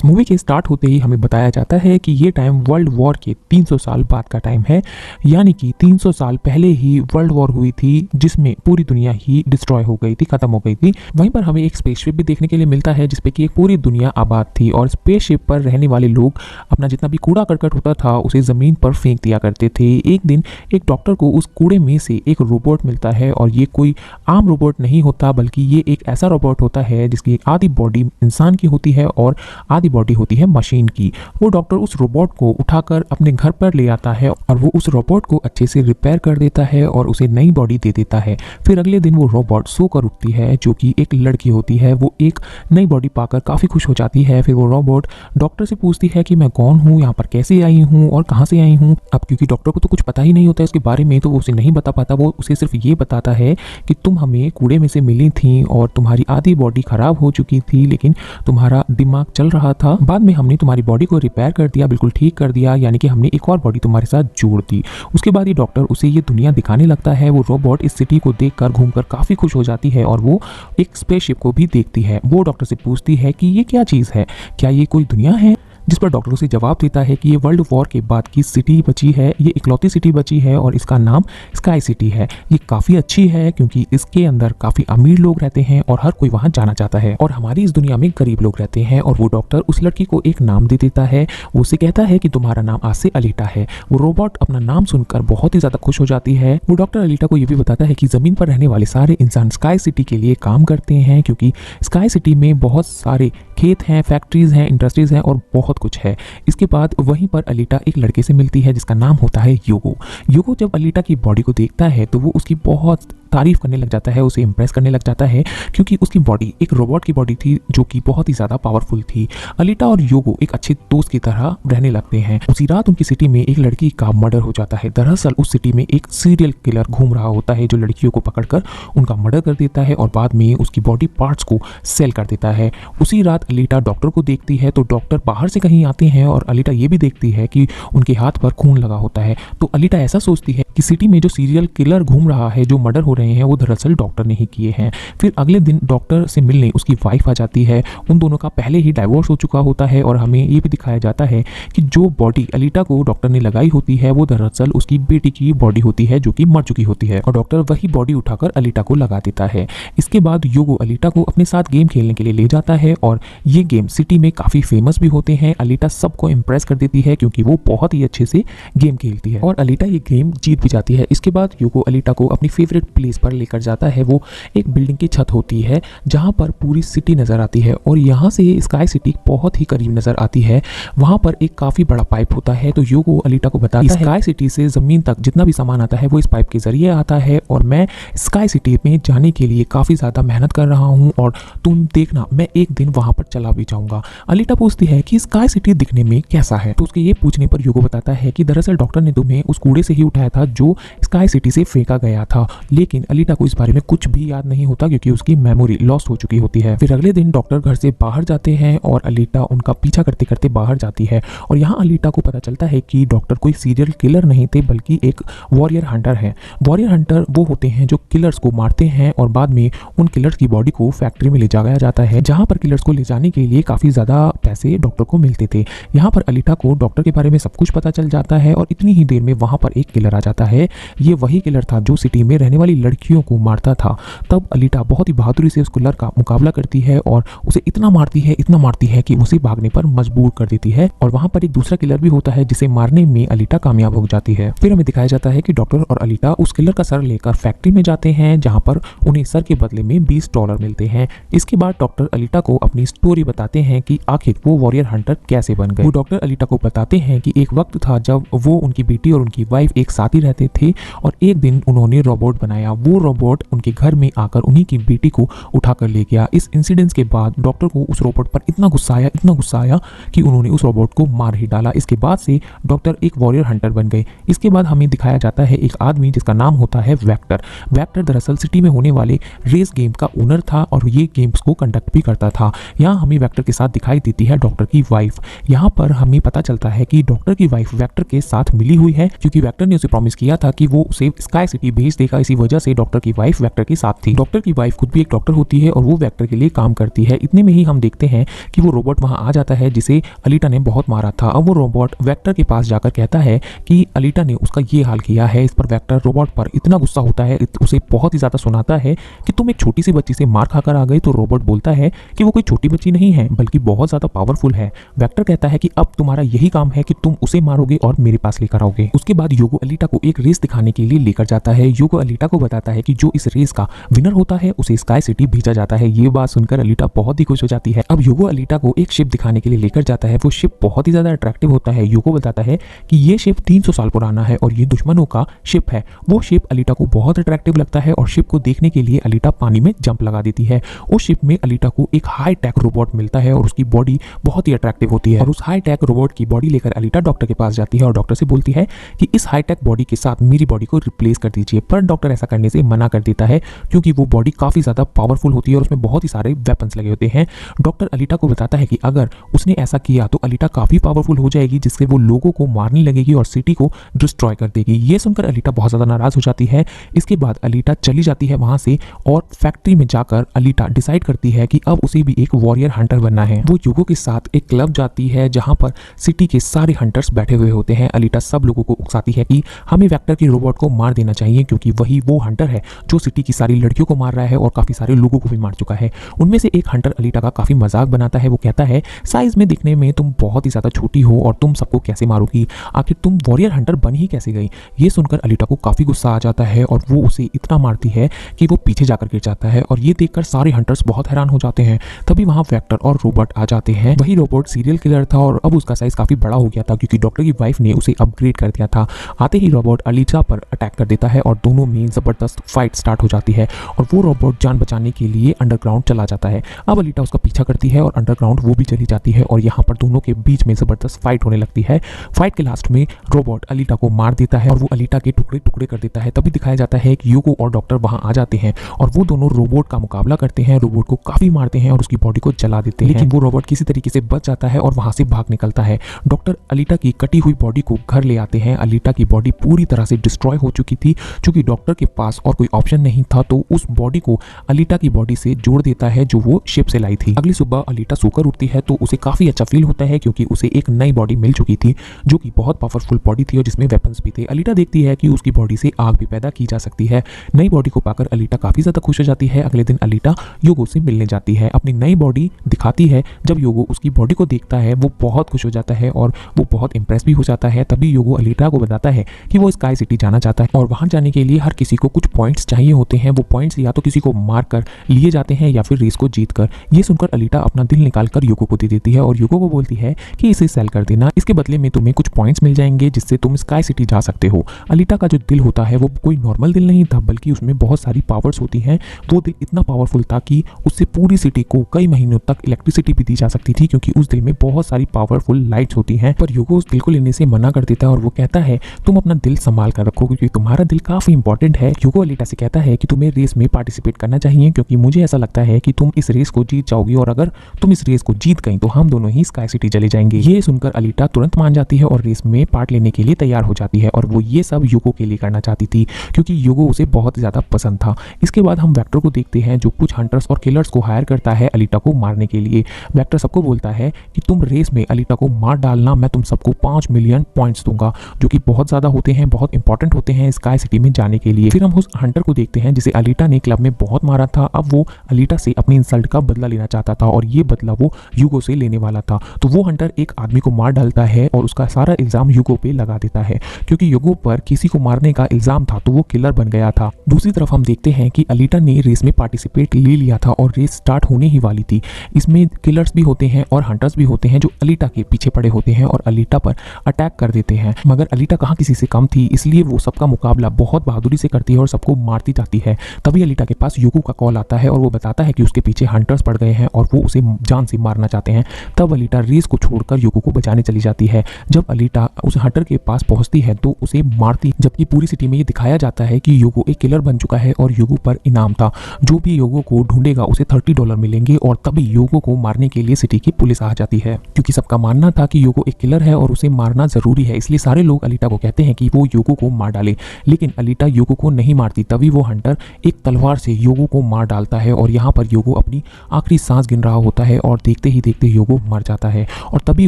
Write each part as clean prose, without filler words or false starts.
इस मूवी के स्टार्ट होते ही हमें बताया जाता है कि ये टाइम वर्ल्ड वॉर के 300 साल बाद का टाइम है, यानी कि 300 साल पहले ही वर्ल्ड वॉर हुई थी जिसमें पूरी दुनिया ही डिस्ट्रॉय हो गई थी, खत्म हो गई थी। वहीं पर हमें एक स्पेसशिप भी देखने के लिए मिलता है जिसपे कि एक पूरी दुनिया आबाद थी और स्पेसशिप पर रहने वाले लोग अपना जितना भी कूड़ा करकट होता था उसे जमीन पर फेंक दिया करते थे। एक दिन एक डॉक्टर को उस कूड़े में से एक रोबोट मिलता है और ये कोई आम रोबोट नहीं होता बल्कि ये एक ऐसा रोबोट होता है जिसकी आधी बॉडी इंसान की होती है और आधी बॉडी होती है मशीन की। वो डॉक्टर उस रोबोट को उठाकर अपने घर पर ले आता है और वो उस रोबोट को अच्छे से रिपेयर कर देता है और उसे नई बॉडी दे देता है। फिर अगले दिन वो रोबोट सोकर उठती है जो कि एक लड़की होती है। वो एक नई बॉडी पाकर काफ़ी खुश हो जाती है। फिर वो रोबोट डॉक्टर से पूछती है कि मैं कौन हूँ, यहाँ पर कैसे आई हूँ और कहाँ से आई हूँ। अब क्योंकि डॉक्टर को तो कुछ पता ही नहीं होता है उसके बारे में, तो वो उसे नहीं बता पाता। वो उसे सिर्फ ये बताता है कि तुम हमें कूड़े में से मिली थी और तुम्हारी आधी बॉडी खराब हो चुकी थी लेकिन तुम्हारा दिमाग चल रहा था। बाद में हमने तुम्हारी बॉडी को रिपेयर कर दिया, बिल्कुल ठीक कर दिया, यानी कि हमने एक और बॉडी तुम्हारे साथ जोड़ दी। उसके बाद ये डॉक्टर उसे ये दुनिया दिखाने लगता है। वो रोबोट इस सिटी को देखकर घूमकर काफ़ी खुश हो जाती है और वो एक स्पेसशिप को भी देखती है। वो डॉक्टर से पूछती है कि ये क्या चीज़ है, क्या ये कोई दुनिया है? जिस पर डॉक्टर उसे जवाब देता है कि ये वर्ल्ड वॉर के बाद की सिटी बची है, ये इकलौती सिटी बची है और इसका नाम स्काई सिटी है। ये काफ़ी अच्छी है क्योंकि इसके अंदर काफ़ी अमीर लोग रहते हैं और हर कोई वहाँ जाना चाहता है और हमारी इस दुनिया में गरीब लोग रहते हैं। और वो डॉक्टर उस लड़की को एक नाम दे देता है। वो उसे कहता है कि तुम्हारा नाम आज से अलीटा है। वो रोबोट अपना नाम सुनकर बहुत ही ज़्यादा खुश हो जाती है। वो डॉक्टर अलीटा को ये भी बताता है कि ज़मीन पर रहने वाले सारे इंसान स्काई सिटी के लिए काम करते हैं क्योंकि स्काई सिटी में बहुत सारे खेत हैं, फैक्ट्रीज हैं, इंडस्ट्रीज हैं और बहुत कुछ है। इसके बाद वहीं पर अलीटा एक लड़के से मिलती है जिसका नाम होता है योगो। योगो जब अलीटा की बॉडी को देखता है तो वो उसकी बहुत तारीफ करने लग जाता है, उसे इंप्रेस करने लग जाता है क्योंकि उसकी बॉडी एक रोबोट की बॉडी थी जो कि बहुत ही ज़्यादा पावरफुल थी। अलीटा और योगो एक अच्छे दोस्त की तरह रहने लगते हैं। उसी रात उनकी सिटी में एक लड़की का मर्डर हो जाता है। दरअसल उस सिटी में एक सीरियल किलर घूम रहा होता है जो लड़कियों को पकड़कर उनका मर्डर कर देता है और बाद में उसकी बॉडी पार्ट्स को सेल कर देता है। उसी रात अलीटा डॉक्टर को देखती है तो डॉक्टर बाहर से कहीं आते हैं और अलीटा ये भी देखती है कि उनके हाथ पर खून लगा होता है। तो अलीटा ऐसा सोचती है कि सिटी में जो सीरियल किलर घूम रहा है, जो मर्डर हो रहे हैं, वो दरअसल डॉक्टर ने ही किए हैं। फिर अगले दिन डॉक्टर से मिलने उसकी वाइफ आ जाती है। उन दोनों का पहले ही डाइवोर्स हो चुका होता है और हमें ये भी दिखाया जाता है कि जो बॉडी अलीटा को डॉक्टर ने लगाई होती है वो दरअसल उसकी बेटी की बॉडी होती है जो कि मर चुकी होती है और डॉक्टर वही बॉडी उठाकर अलीटा को लगा देता है। इसके बाद योगो अलीटा को अपने साथ गेम खेलने के लिए ले जाता है और ये गेम सिटी में काफ़ी फेमस भी होते हैं। अलीटा सबको इम्प्रेस कर देती है क्योंकि वो बहुत ही अच्छे से गेम खेलती है और अलीटा ये गेम जीत भी जाती है। इसके बाद योगो अलीटा को अपनी फेवरेट प्लेस पर लेकर जाता है। वो एक बिल्डिंग की छत होती है जहां पर पूरी सिटी नजर आती है और यहां से स्काई सिटी बहुत ही करीब नजर आती है। वहां पर एक काफी बड़ा पाइप होता है तो योगो अलीटा को बताता है स्काई सिटी से जमीन तक जितना भी सामान आता है वो इस पाइप के जरिए आता है और मैं स्काई सिटी में जाने के लिए काफी ज्यादा मेहनत कर रहा हूँ और तुम देखना मैं एक दिन वहां पर चला भी जाऊंगा। अलीटा पूछती है कि स्काई सिटी दिखने में कैसा है, तो उसके ये पूछने पर योगो बताता है कि दरअसल डॉक्टर ने तुम्हें उस कूड़े से ही उठाया था जो स्काई सिटी से फेंका गया था। लेकिन अलीटा को इस बारे में कुछ भी याद नहीं होता क्योंकि उसकी मेमोरी लॉस्ट हो चुकी होती है। फिर अगले दिन डॉक्टर घर से बाहर जाते हैं और अलीटा उनका पीछा करते करते बाहर जाती है और यहाँ अलीटा को पता चलता है कि डॉक्टर कोई सीरियल किलर नहीं थे बल्कि एक वॉरियर हंटर है। वॉरियर हंटर वो होते हैं जो किलर्स को मारते हैं और बाद में उन किलर्स की बॉडी को फैक्ट्री में ले जाया जाता है जहाँ पर किलर्स को ले जाने के लिए काफ़ी ज़्यादा पैसे डॉक्टर को मिलते थे। यहाँ पर अलीटा को डॉक्टर के बारे में सब कुछ पता चल जाता है और इतनी ही देर में वहाँ पर एक किलर आ जाता है। ये वही किलर था जो सिटी में रहने वाली लड़कियों को मारता था। तब अलीटा बहुत ही बहादुरी से उस किलर का मुकाबला करती है और उसे इतना मारती है कि उसे भागने पर मजबूर कर देती है और वहाँ पर एक दूसरा किलर भी होता है जिसे मारने में अलीटा कामयाब हो जाती है। फिर हमें दिखाया जाता है कि डॉक्टर और अलीटा उस किलर का सर लेकर फैक्ट्री में जाते हैं जहाँ पर उन्हें सर के बदले में $20 मिलते हैं। इसके बाद डॉक्टर अलीटा को अपनी स्टोरी बताते हैं कि आखिर वो वॉरियर हंटर कैसे बन गए। वो डॉक्टर अलीटा को बताते हैं कि एक वक्त था जब वो, उनकी बेटी और उनकी वाइफ एक साथ ही रहते थे और एक दिन उन्होंने रोबोट बनाया। वो रोबोट उनके घर में आकर उन्हीं की बेटी को उठाकर ले गया। इस इंसिडेंट के बाद डॉक्टर को उस रोबोट पर इतना गुस्सा आया कि उन्होंने उस रोबोट को मार ही डाला। इसके बाद से डॉक्टर एक वॉरियर हंटर बन गए। इसके बाद हमें दिखाया जाता है एक आदमी जिसका नाम होता है वेक्टर। वेक्टर दरअसल सिटी में होने वाले रेस गेम का ओनर था और ये गेम्स को कंडक्ट भी करता था। यहाँ हमें वेक्टर के साथ दिखाई देती है डॉक्टर की वाइफ। यहाँ पर हमें पता चलता है कि डॉक्टर की वाइफ वेक्टर के साथ मिली हुई है क्योंकि वेक्टर ने उसे प्रॉमिस किया था कि वो उसे स्काई सिटी भेज देगा। इसी वजह से से डॉक्टर की वाइफ वेक्टर के साथ थी। डॉक्टर की वाइफ खुद भी एक डॉक्टर होती है और वो वेक्टर के लिए काम करती है। इतने में ही हम देखते हैं कि वो रोबोट वहां आ जाता है जिसे अलीटा ने बहुत मारा था। अब वो रोबोट वेक्टर के पास जाकर कहता है कि अलीटा ने उसका ये हाल किया है। इस पर वेक्टर रोबोट पर इतना गुस्सा होता है, उसे बहुत ही ज्यादा सुनाता है कि तुम एक छोटी सी बच्ची से मार खाकर आ गए। तो रोबोट बोलता है कि वो कोई छोटी बच्ची नहीं है बल्कि बहुत ज्यादा पावरफुल है। वेक्टर कहता है कि अब तुम्हारा यही काम है कि तुम उसे मारोगे और मेरे पास लेकर आओगे। उसके बाद योगो अलीटा को एक रेस दिखाने के लिए लेकर जाता है। योगो अलीटा को बताता है कि जो इस रेस का विनर होता है उसे स्काई सिटी भेजा जाता है। ये बात सुनकर अलीटा बहुत ही खुश हो जाती है। अब योगो अलीटा को एक शिप दिखाने के लिए लेकर जाता है। वो शिप बहुत ही ज्यादा अट्रैक्टिव होता है। योगो बताता है कि ये शिप 300 साल पुराना है और ये दुश्मनों का शिप है। वो शिप अलीटा को बहुत अट्रैक्टिव लगता है और शिप को देखने के लिए अलीटा पानी में जंप लगा देती है। उस शिप में अलीटा को एक हाई टेक रोबोट मिलता है और उसकी बॉडी बहुत ही अट्रैक्टिव होती है। और उस हाई टेक रोबोट की बॉडी लेकर अलीटा डॉक्टर के पास जाती है और डॉक्टर से बोलती है कि इस हाई टेक बॉडी के साथ मेरी बॉडी को रिप्लेस कर दीजिए। पर डॉक्टर ऐसा करने से मना कर देता है क्योंकि वो बॉडी काफी ज्यादा पावरफुल होती है और उसमें बहुत ही सारे वेपन्स लगे होते हैं। डॉक्टर अलीटा को बताता है कि अगर उसने ऐसा किया तो अलीटा काफी पावरफुल हो जाएगी जिससे वो लोगों को मारने लगेगी और सिटी को डिस्ट्रॉय कर देगी। ये सुनकर अलीटा बहुत ज्यादा नाराज हो जाती है। इसके बाद अलीटा चली जाती है वहां से और फैक्ट्री में जाकर अलीटा डिसाइड करती है कि अब उसे भी एक वॉरियर हंटर बनना है। वो योगो के साथ एक क्लब जाती है जहां पर सिटी के सारे हंटर्स बैठे हुए होते हैं। अलीटा सब लोगों को उकसाती है कि हमें वेक्टर की रोबोट को मार देना चाहिए क्योंकि वही वो हंटर है जो सिटी की सारी लड़कियों को मार रहा है और काफी सारे लोगों को भी मार चुका है। उनमें से एक हंटर अलीटा का काफी मजाक बनाता है। वो कहता है साइज में दिखने में तुम बहुत ही ज्यादा छोटी हो और तुम सबको कैसे मारोगी, आखिर तुम वॉरियर हंटर बन ही कैसे गई। ये सुनकर अलीटा को काफी गुस्सा आ जाता है और वो उसे इतना मारती है कि वो पीछे जाकर गिर जाता है और ये देखकर सारे हंटर्स बहुत हैरान हो जाते हैं। तभी वहां वेक्टर और रोबोट आ जाते हैं। वही रोबोट सीरियल किलर था और अब उसका साइज काफी बड़ा हो गया था क्योंकि डॉक्टर की वाइफ ने उसे अपग्रेड कर दिया था। आते ही रोबोट अलीटा पर अटैक कर देता है और दोनों में जबरदस्त फाइट स्टार्ट हो जाती है और वो रोबोट जान बचाने के लिए अंडरग्राउंड चला जाता है। अब अलीटा उसका पीछा करती है और अंडरग्राउंड वो भी चली जाती है और यहाँ पर दोनों के बीच में जबरदस्त फाइट होने लगती है। फाइट के लास्ट में रोबोट अलीटा को मार देता है और वो अलीटा के टुकड़े टुकड़े कर देता है। तभी दिखाया जाता है कि योगो और डॉक्टर वहां आ जाते हैं और वो दोनों रोबोट का मुकाबला करते हैं। रोबोट को काफी मारते हैं और उसकी बॉडी को जला देते हैं, लेकिन वो रोबोट किसी तरीके से बच जाता है और वहां से भाग निकलता है। डॉक्टर अलीटा की कटी हुई बॉडी को घर ले आते हैं। अलीटा की बॉडी पूरी तरह से डिस्ट्रॉय हो चुकी थी। चूंकि डॉक्टर के पास और कोई ऑप्शन नहीं था तो उस बॉडी को अलीटा की बॉडी से जोड़ देता है जो वो शिप से लाई थी। अगली सुबह अलीटा सोकर उठती है तो उसे काफी अच्छा फील होता है क्योंकि उसे एक नई बॉडी मिल चुकी थी जो कि बहुत पावरफुल बॉडी थी और जिसमें वेपन्स भी थे। अलीटा देखती है कि उसकी बॉडी से आग भी पैदा की जा सकती है। नई बॉडी को पाकर अलीटा काफी ज्यादा खुश हो जाती है। अगले दिन अलीटा योगो से मिलने जाती है, अपनी नई बॉडी दिखाती है। जब योगो उसकी बॉडी को देखता है वो बहुत खुश हो जाता है और वो बहुत इंप्रेस भी हो जाता है। तभी योगो अलीटा को बताता है कि वो स्काई सिटी जाना चाहता है और वहां जाने के लिए हर किसी को कुछ पॉइंट्स चाहिए होते हैं। वो पॉइंट्स या तो किसी को मार कर लिए जाते हैं या फिर रेस को जीत कर। ये सुनकर अलीटा अपना दिल निकाल कर योगो को दे देती है और योगो को बोलती है कि इसे सेल कर देना, इसके बदले में तुम्हें कुछ पॉइंट्स मिल जाएंगे जिससे तुम स्काई सिटी जा सकते हो। अलीटा का जो दिल होता है वो कोई नॉर्मल दिल नहीं था बल्कि उसमें बहुत सारी पावर्स होती हैं। वो दिल इतना पावरफुल था कि उससे पूरी सिटी को कई महीनों तक इलेक्ट्रिसिटी भी दी जा सकती थी क्योंकि उस दिल में बहुत सारी पावरफुल लाइट्स होती हैं। पर योगो उस दिल को लेने से मना कर देता है और वो कहता है तुम अपना दिल संभाल कर रखो क्योंकि तुम्हारा दिल काफी इंपॉर्टेंट है। योगो अलीटा से कहता है कि तुम्हें रेस में पार्टिसिपेट करना चाहिए क्योंकि मुझे ऐसा लगता है कि तुम इस रेस को जीत जाओगी और अगर तुम इस रेस को जीत गई तो हम दोनों ही स्काई सिटी चले जाएंगे। ये सुनकर अलीटा तुरंत मान जाती है और रेस में पार्ट लेने के लिए तैयार हो जाती है और वो ये सब योगो के लिए करना चाहती थी क्योंकि योगो उसे बहुत ज्यादा पसंद था। इसके बाद हम वेक्टर को देखते हैं जो कुछ हंटर्स और किलर्स को हायर करता है अलीटा को मारने के लिए। वेक्टर सबको बोलता है कि तुम रेस में अलीटा को मार डालना, मैं तुम सबको 5 मिलियन पॉइंट्स दूंगा जो कि बहुत ज्यादा होते हैं, बहुत इंपॉर्टेंट होते हैं स्काई सिटी में जाने के लिए। फिर हम उस हंटर को देखते हैं जिसे अलीटा ने क्लब में बहुत मारा था। अब वो अलीटा से अपनी इंसल्ट का बदला लेना चाहता था और ये बदला वो यूगो से लेने वाला था। तो वो हंटर एक आदमी को मार डालता है और उसका सारा इल्जाम यूगो पे लगा देता है क्योंकि यूगो पर किसी को मारने का इल्जाम था तो वो किलर बन गया था। दूसरी तरफ हम देखते हैं कि अलीटा ने रेस में पार्टिसिपेट ले लिया था और रेस स्टार्ट होने ही वाली थी। इसमें किलर्स भी होते हैं और हंटर्स भी होते हैं जो अलीटा के पीछे पड़े होते हैं और अलीटा पर अटैक कर देते हैं, मगर अलीटा कहाँ किसी से कम थी, इसलिए वो सबका मुकाबला बहुत बहादुरी से करती है और सबको मारती जाती है। तभी अलीटा के पास यूगो का कॉल आता है और वो बताता है कि उसके पीछे हंटर्स पड़ गए हैं और वो उसे जान से मारना चाहते हैं। तब अलीटा रेस को छोड़कर यूगो को बचाने चली जाती है। जब अलीटा उस हंटर के पास पहुंचती है तो उसे मारती, जबकि पूरी सिटी में ये दिखाया जाता है कि यूगो एक किलर बन चुका है और यूगो पर इनाम था। जो भी यूगो को ढूंढेगा उसे $30 मिलेंगे और तभी यूगो को मारने के लिए सिटी की पुलिस आ जाती है क्योंकि सबका मानना था कि यूगो एक किलर है और उसे मारना जरूरी है। इसलिए सारे लोग अलीटा को कहते हैं कि वो यूगो को मार डाले, लेकिन अलीटा यूगो को नहीं नहीं मारती। तभी वो हंटर एक तलवार से योगो को मार डालता है और यहाँ पर योगो अपनी आखिरी सांस गिन रहा होता है और देखते ही देखते योगो मर जाता है। और तभी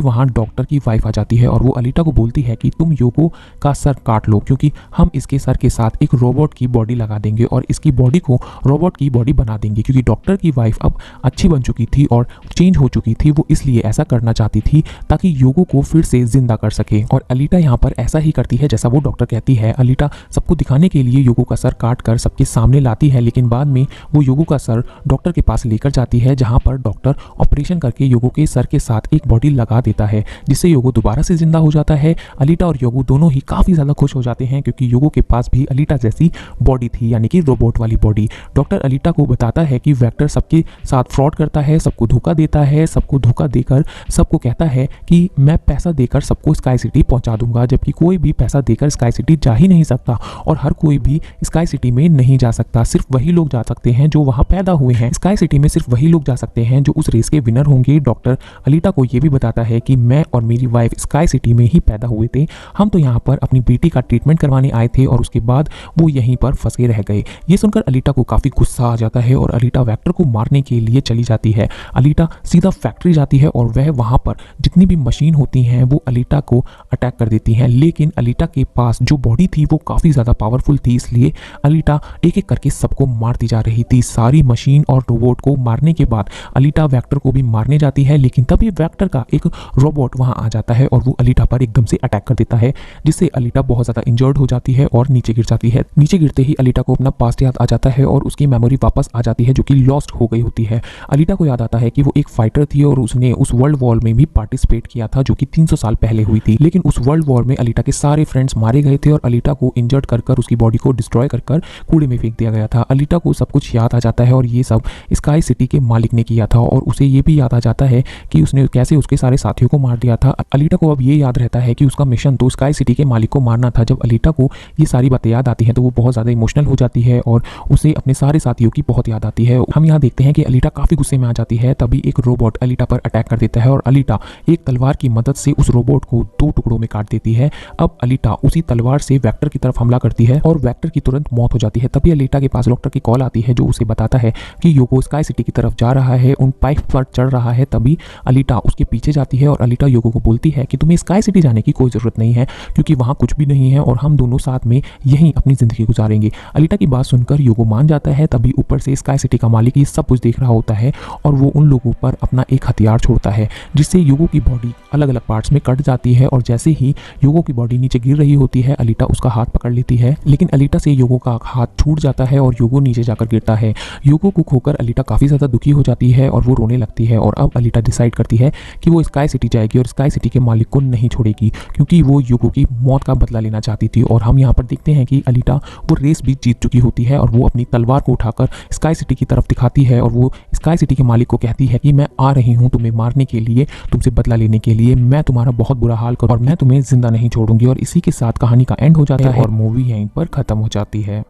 वहाँ डॉक्टर की वाइफ आ जाती है और वो अलीटा को बोलती है कि तुम योगो का सर काट लो, क्योंकि हम इसके सर के साथ एक रोबोट की बॉडी लगा देंगे और इसकी बॉडी को रोबोट की बॉडी बना देंगे। क्योंकि डॉक्टर की वाइफ अब अच्छी बन चुकी थी और चेंज हो चुकी थी, वो इसलिए ऐसा करना चाहती थी ताकि योगो को फिर से जिंदा कर सके। और अलीटा यहाँ पर ऐसा ही करती है जैसा वो डॉक्टर कहती है। अलीटा सबको दिखाने के लिए योगो का सर काट कर सबके सामने लाती है, लेकिन बाद में वो योगो का सर डॉक्टर के पास लेकर जाती है, जहां पर डॉक्टर ऑपरेशन करके योगो के सर के साथ एक बॉडी लगा देता है, जिससे योगो दोबारा से जिंदा हो जाता है। अलीटा और योगो दोनों ही काफी ज्यादा खुश हो जाते हैं, क्योंकि योगो के पास भी अलीटा जैसी बॉडी थी, यानी कि रोबोट वाली बॉडी। डॉक्टर अलीटा को बताता है कि वेक्टर सबके साथ फ्रॉड करता है, सबको धोखा देता है, सबको धोखा देकर सबको कहता है कि मैं पैसा देकर सबको स्काई सिटी पहुंचा दूंगा, जबकि कोई भी पैसा देकर स्काई सिटी जा ही नहीं सकता और हर कोई भी स्काई सिटी में नहीं जा सकता। सिर्फ वही लोग जा सकते हैं जो वहां पैदा हुए हैं। स्काई सिटी में सिर्फ वही लोग जा सकते हैं जो उस रेस के विनर होंगे। डॉक्टर अलीटा को यह भी बताता है कि मैं और मेरी वाइफ स्काई सिटी में ही पैदा हुए थे, हम तो यहाँ पर अपनी बेटी का ट्रीटमेंट करवाने आए थे और उसके बाद वो यहीं पर फंसे रह गए। ये सुनकर अलीटा को काफी गुस्सा आ जाता है और अलीटा वेक्टर को मारने के लिए चली जाती है। अलीटा सीधा फैक्ट्री जाती है और वह वहां पर जितनी भी मशीन होती हैं वो अलीटा को अटैक कर देती हैं, लेकिन अलीटा के पास जो बॉडी थी वो काफी ज्यादा पावरफुल थी, इसलिए अलीटा एक एक करके सबको मारती जा रही थी। सारी मशीन और रोबोट को मारने के बाद अलीटा वेक्टर को भी मारने जाती है, लेकिन तभी वेक्टर का एक रोबोट वहां आ जाता है और वो अलीटा पर एकदम से अटैक कर देता है, जिससे अलीटा बहुत ज्यादा इंजर्ड हो जाती है और नीचे गिर जाती है। नीचे गिरते ही अलीटा को अपना पास्ट याद आ जाता है और उसकी मेमोरी वापस आ जाती है जो कि लॉस्ट हो गई होती है। अलीटा को याद आता है कि वो एक फाइटर थी और उसने उस वर्ल्ड वॉर में भी पार्टिसिपेट किया था जो कि 300 साल पहले हुई थी, लेकिन उस वर्ल्ड वॉर में अलीटा के सारे फ्रेंड्स मारे गए थे और अलीटा को इंजर्ड कर उसकी बॉडी को डिस्ट्रॉय कर कूड़े में फेंक दिया गया था। अलीटा को सब कुछ याद आ जाता है और ये सब स्काई सिटी के मालिक ने किया था और उसे ये भी याद आ जाता है कि उसने कैसे उसके सारे साथियों को मार दिया था। अलीटा को अब ये याद रहता है कि उसका मिशन तो स्काई सिटी के मालिक को मारना था। जब अलीटा को ये सारी बातें याद आती हैं तो वो बहुत ज्यादा इमोशनल हो जाती है और उसे अपने सारे साथियों की बहुत याद आती है। हम यहाँ देखते हैं कि अलीटा काफी गुस्से में आ जाती है, तभी एक रोबोट अलीटा पर अटैक कर देता है और अलीटा एक तलवार की मदद से उस रोबोट को 2 टुकड़ों में काट देती है। अब अलीटा उसी तलवार से वेक्टर की तरफ हमला करती है और वेक्टर की तुरंत मौत हो जाती है। तभी अलीटा के पास डॉक्टर की कॉल आती है जो उसे बताता है कि योगो स्काई सिटी की तरफ जा रहा है, उन पाइप पर चढ़ रहा है। तभी अलीटा उसके पीछे जाती है और अलीटा योगो को बोलती है कि तुम्हें स्काई सिटी जाने की कोई जरूरत नहीं है, क्योंकि वहां कुछ भी नहीं है और हम दोनों साथ में यहीं अपनी जिंदगी गुजारेंगे। अलीटा की बात सुनकर योगो मान जाता है। तभी ऊपर से स्काई सिटी का मालिक ये सब कुछ देख रहा होता है और वो उन लोगों पर अपना एक हथियार छोड़ता है, जिससे योगो की बॉडी अलग अलग पार्ट्स में कट जाती है और जैसे ही योगो की बॉडी नीचे गिर रही होती है अलीटा उसका हाथ पकड़ लेती है, लेकिन अलीटा से योगो का हाथ छूट जाता है और योगो नीचे जाकर गिरता है। योगो को खोकर अलीटा काफी ज्यादा दुखी हो जाती है और वो रोने लगती है और अब अलीटा डिसाइड करती है कि वो स्काई सिटी जाएगी और स्काई सिटी के मालिक को नहीं छोड़ेगी, क्योंकि वो योगो की मौत का बदला लेना चाहती थी। और हम यहाँ पर देखते हैं कि अलीटा वो रेस भी जीत चुकी होती है और वो अपनी तलवार को उठाकर स्काई सिटी की तरफ दिखाती है और वो स्काई सिटी के मालिक को कहती है कि मैं आ रही हूँ तुम्हें मारने के लिए, तुमसे बदला लेने के लिए, मैं तुम्हारा बहुत बुरा हाल करूँ और मैं तुम्हें जिंदा नहीं छोड़ूंगी। और इसी के साथ कहानी का एंड हो जाता है और मूवी यहीं पर खत्म हो जाती है।